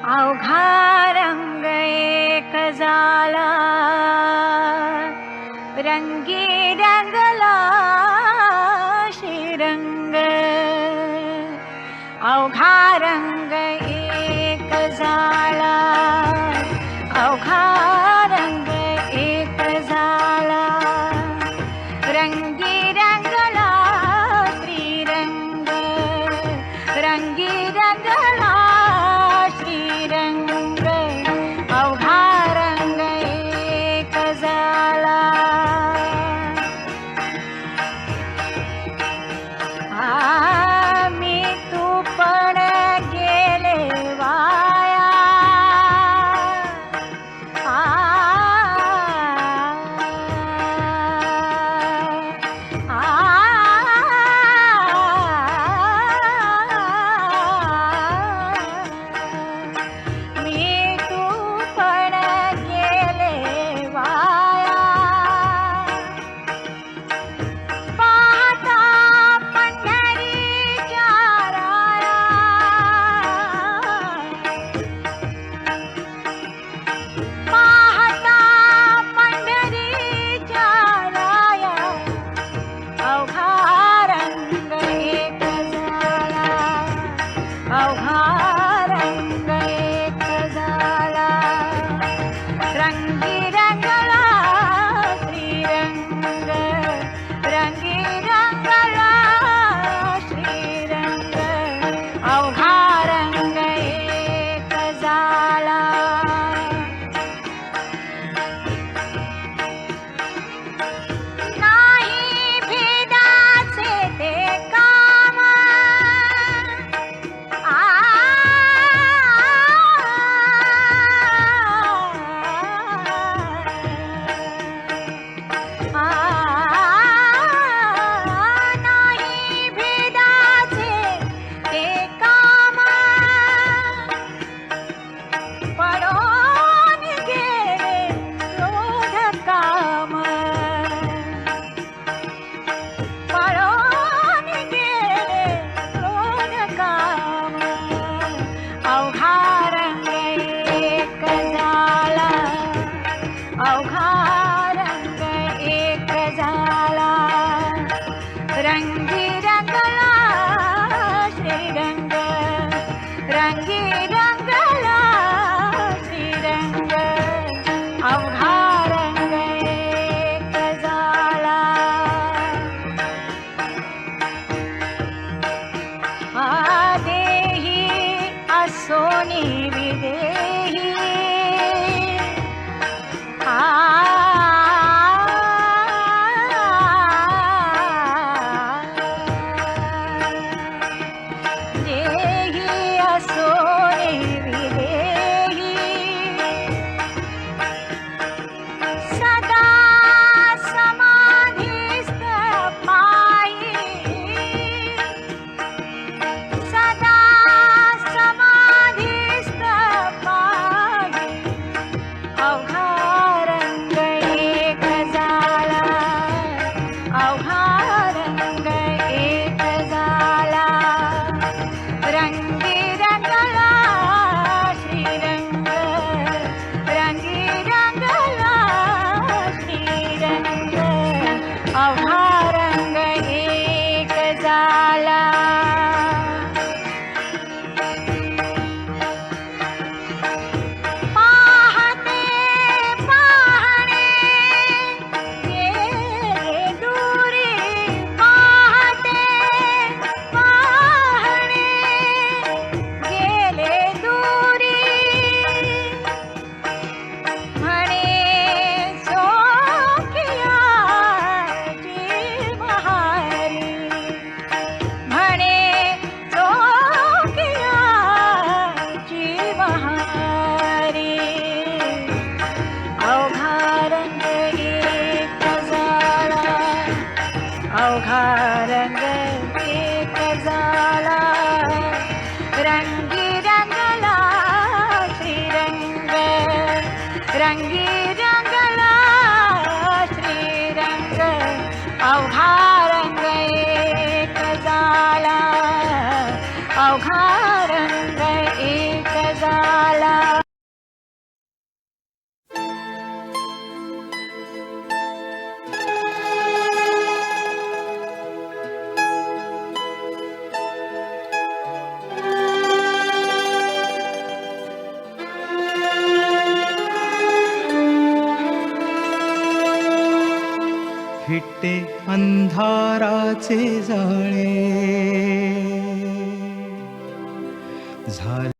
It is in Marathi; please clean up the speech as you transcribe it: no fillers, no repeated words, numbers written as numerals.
अवघा रंग एक झाला, रंगी रंगला श्रीरंग. अवघा रंग एक झाला, अवघा रंग एक झाला, रंगी रंगला श्रीरंग. रंगी रंगला श्रीरंग. अवघा रंग एक झाला. मी तू पण गेले वाया. मी तू पण गेले वाया. पाहता पंढरीच्या राया. पाहता पंढरीच्या राया. अवघा रंग एक झाला, अवघा रंग एक झाला, रंगी रंगला श्रीरंग. रंगी रंगला श्रीरंग. अवघा रंग एक झाला. नाही भेदाचे ते काम. नाही भेदाचे ते काम. पडून गेले क्रोध काम. पळून गेले क्रोध काम. अवघा रंग एक झाला, अवघा रंग एक झाला, रंगी रंगला श्रीरंग. रंगी रंगला श्रीरंग. अवघा रंग एक झाला. देही असोनी विदेही. देही असोनी विदेही. सदा समाधीस्थ पायी. सदा समाधीस्थ पायी. अवघा रंग एक झाला, अवघा रंग एक झाला, रंगी रंगला श्रीरंग. रंगी रंगला श्रीरंग. अवघा रंग एक झाला. पाहते पाहणे गेले दूरी. पाहते पाहणे गेले दूरी. म्हणे सोखियाची महारी. म्हणे सोखियाची महारी. अवघा रंग एक झाला, अवघा रंग एक झाला, रंगी रंगला श्रीरंग. रंगी रंगला श्रीरंग. अवघा रंग एक झाला, अवघा रंग एक झाला. प्रेमाचे जाळे झाले